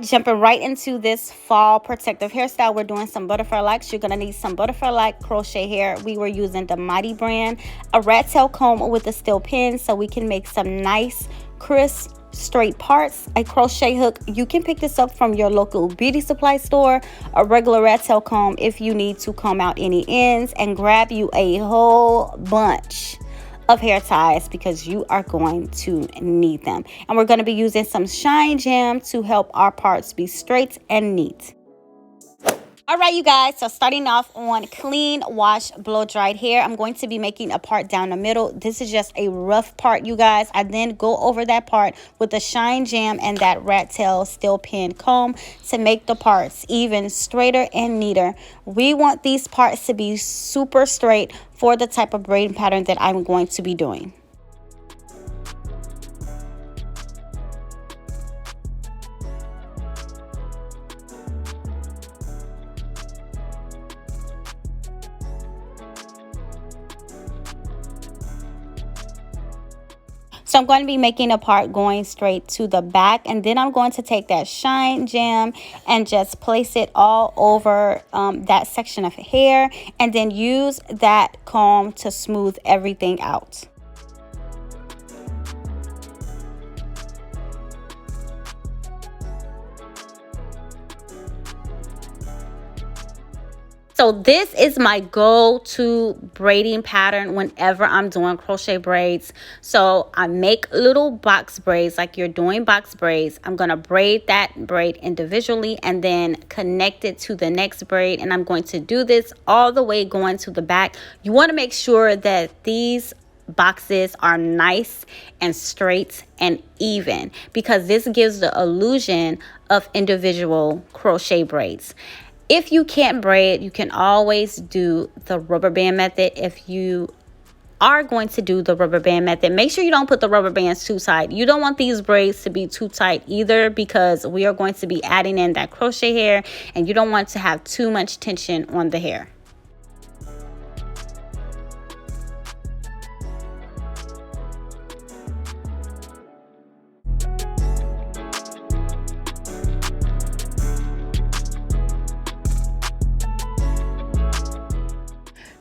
right, jumping right into this fall protective hairstyle. We're doing some butterfly locks. You're going to need some butterfly loc crochet hair. We were using the Mighty brand, a rat tail comb with a steel pin so we can make some nice, crisp, straight parts. A crochet hook. You can pick this up from your local beauty supply store. A regular rat tail comb if you need to comb out any ends, and grab you a whole bunch of hair ties because you are going to need them. And we're going to be using some shine jam to help our parts be straight and neat. All right, you guys, so starting off on clean, wash, blow dried hair, I'm going to be making a part down the middle. This is just a rough part, you guys. I then go over that part with the shine jam and that rat tail steel pin comb to make the parts even straighter and neater. We want these parts to be super straight for the type of braiding pattern that I'm going to be doing. So I'm going to be making a part going straight to the back, and then I'm going to take that shine jam and just place it all over that section of hair, and then use that comb to smooth everything out. So this is my go-to braiding pattern whenever I'm doing crochet braids. So I make little box braids like you're doing box braids. I'm going to braid that braid individually and then connect it to the next braid. And I'm going to do this all the way going to the back. You want to make sure that these boxes are nice and straight and even, because this gives the illusion of individual crochet braids. If you can't braid, you can always do the rubber band method. If you are going to do the rubber band method, make sure you don't put the rubber bands too tight. You don't want these braids to be too tight either, because we are going to be adding in that crochet hair and you don't want to have too much tension on the hair.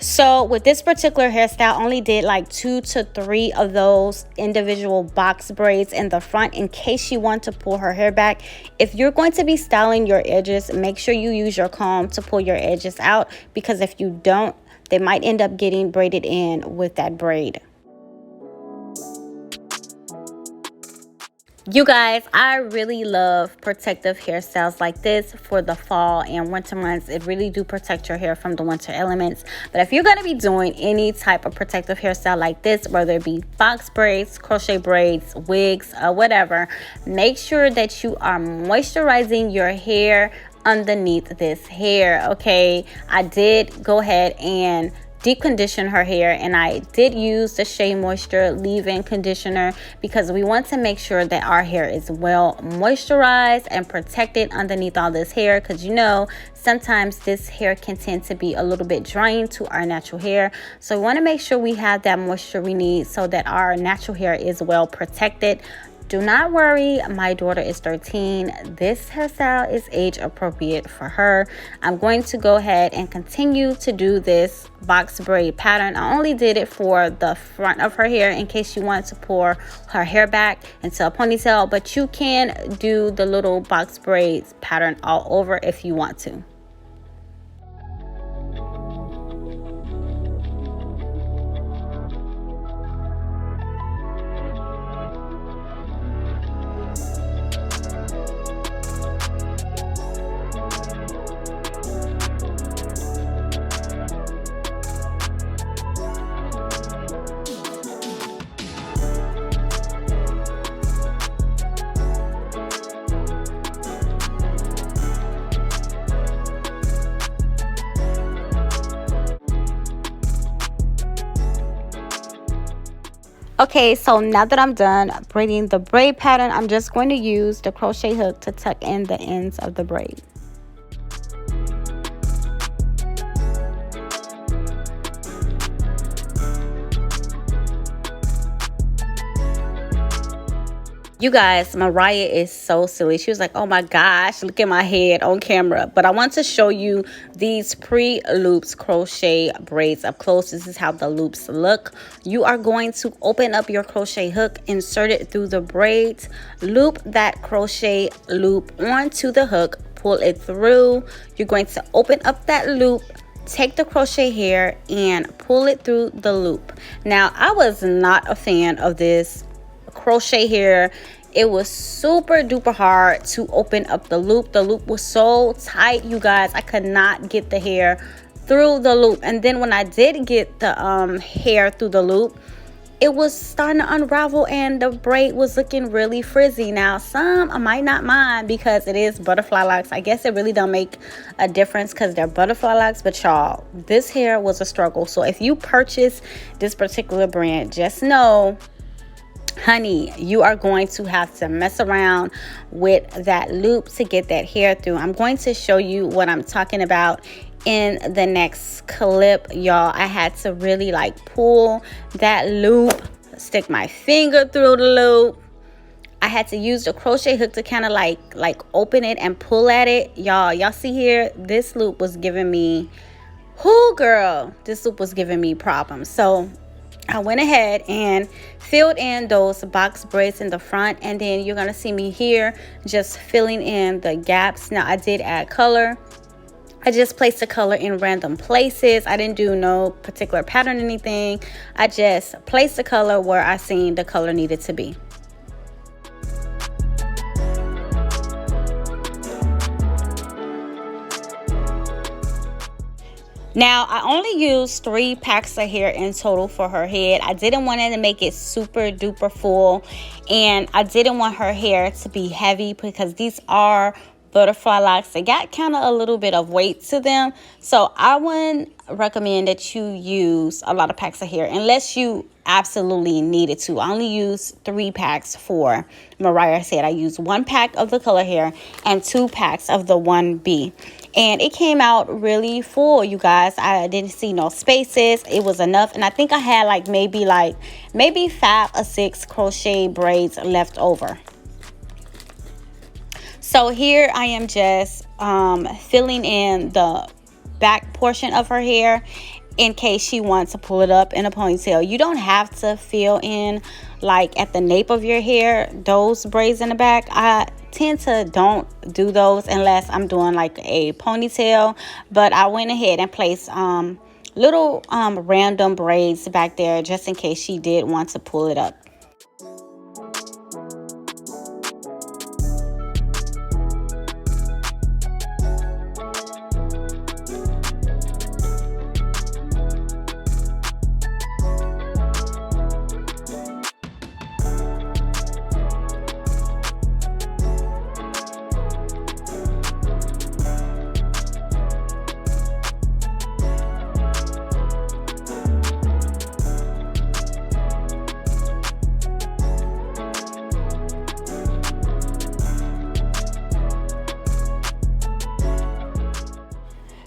So with this particular hairstyle, I only did like 2 to 3 of those individual box braids in the front in case you want to pull her hair back. If you're going to be styling your edges, make sure you use your comb to pull your edges out, because if you don't, they might end up getting braided in with that braid. You guys, I really love protective hairstyles like this for the fall and winter months. It really do protect your hair from the winter elements. But if you're going to be doing any type of protective hairstyle like this, whether it be box braids, crochet braids, wigs, whatever, make sure that you are moisturizing your hair underneath this hair, okay? I did go ahead and deep condition her hair, and I did use the Shea Moisture leave-in conditioner because we want to make sure that our hair is well moisturized and protected underneath all this hair, because you know sometimes this hair can tend to be a little bit drying to our natural hair. So we want to make sure we have that moisture we need so that our natural hair is well protected. Do not worry, my daughter is 13. This hairstyle is age appropriate for her. I'm going to go ahead and continue to do this box braid pattern. I only did it for the front of her hair in case you want to pull her hair back into a ponytail, but you can do the little box braids pattern all over if you want to. Okay, so now that I'm done braiding the braid pattern, I'm just going to use the crochet hook to tuck in the ends of the braid. You guys, Mariah is so silly. She was like, oh my gosh, look at my head on camera. But I want to show you these pre-loops crochet braids up close. This is how the loops look. You are going to open up your crochet hook, insert it through the braids, loop that crochet loop onto the hook, pull it through. You're going to open up that loop, take the crochet hair and pull it through the loop. Now, I was not a fan of this crochet hair. It was super duper hard to open up the loop. The loop was so tight, you guys. I could not get the hair through the loop. And then when I did get the hair through the loop, it was starting to unravel and the braid was looking really frizzy. Now, some I might not mind because it is butterfly locks. I guess it really don't make a difference because they're butterfly locks. But y'all, this hair was a struggle. So if you purchase this particular brand, just know, honey, you are going to have to mess around with that loop to get that hair through. I'm going to show you what I'm talking about in the next clip, y'all. I had to really like pull that loop, stick my finger through the loop. I had to use the crochet hook to kind of like open it and pull at it. Y'all see here, this loop was giving me, this loop was giving me problems. So I went ahead and filled in those box braids in the front, and then you're gonna see me here just filling in the gaps. Now, I did add color. I just placed the color in random places. I didn't do no particular pattern or anything. I just placed the color where I seen the color needed to be. Now, I only used 3 packs of hair in total for her head. I didn't want it to make it super duper full, and I didn't want her hair to be heavy because these are butterfly locks. They got kind of a little bit of weight to them, so I wouldn't recommend that you use a lot of packs of hair unless you absolutely needed to. I only use 3 packs for Mariah's head. I used 1 pack of the color hair and 2 packs of the 1B. And it came out really full, you guys. I didn't see no spaces. It was enough. And I think I had maybe 5 or 6 crochet braids left over. So here I am just filling in the back portion of her hair in case she wants to pull it up in a ponytail. You don't have to fill in like at the nape of your hair those braids in the back. I tend to don't do those unless I'm doing like a ponytail, but I went ahead and placed little random braids back there just in case she did want to pull it up.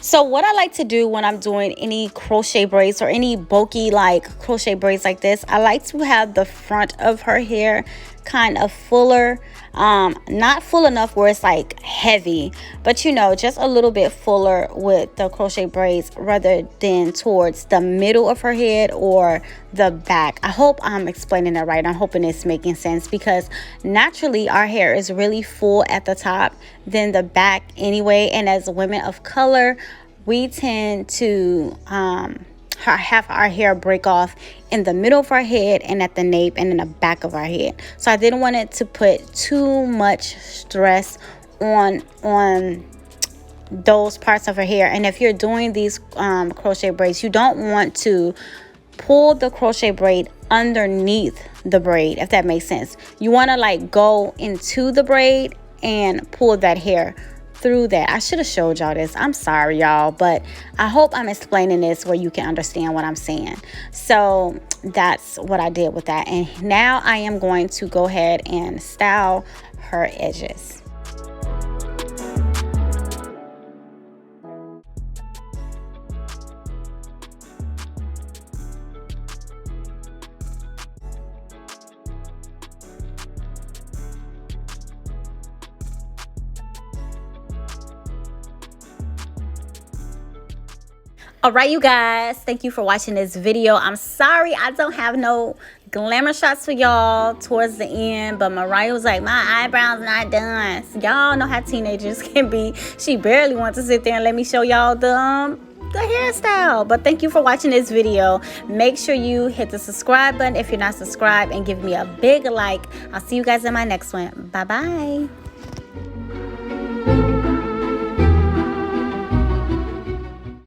So what I like to do when I'm doing any crochet braids or any bulky like crochet braids like this, I like to have the front of her hair kind of fuller, not full enough where it's like heavy, but you know, just a little bit fuller with the crochet braids rather than towards the middle of her head or the back. I hope I'm explaining that right. I'm hoping it's making sense because naturally our hair is really full at the top than the back anyway, and as women of color, we tend to have our hair break off in the middle of our head and at the nape and in the back of our head. So I didn't want it to put too much stress on those parts of her hair. And if you're doing these crochet braids, you don't want to pull the crochet braid underneath the braid, if that makes sense. You want to like go into the braid and pull that hair through that. I should have showed y'all this. I'm sorry, y'all, but I hope I'm explaining this where you can understand what I'm saying. So that's what I did with that. And now I am going to go ahead and style her edges. All right, you guys, thank you for watching this video. I'm sorry I don't have no glamour shots for y'all towards the end, but Mariah was like, my eyebrows not done. So y'all know how teenagers can be. She barely wants to sit there and let me show y'all the hairstyle. But thank you for watching this video. Make sure you hit the subscribe button if you're not subscribed, and give me a big like. I'll see you guys in my next one. Bye bye.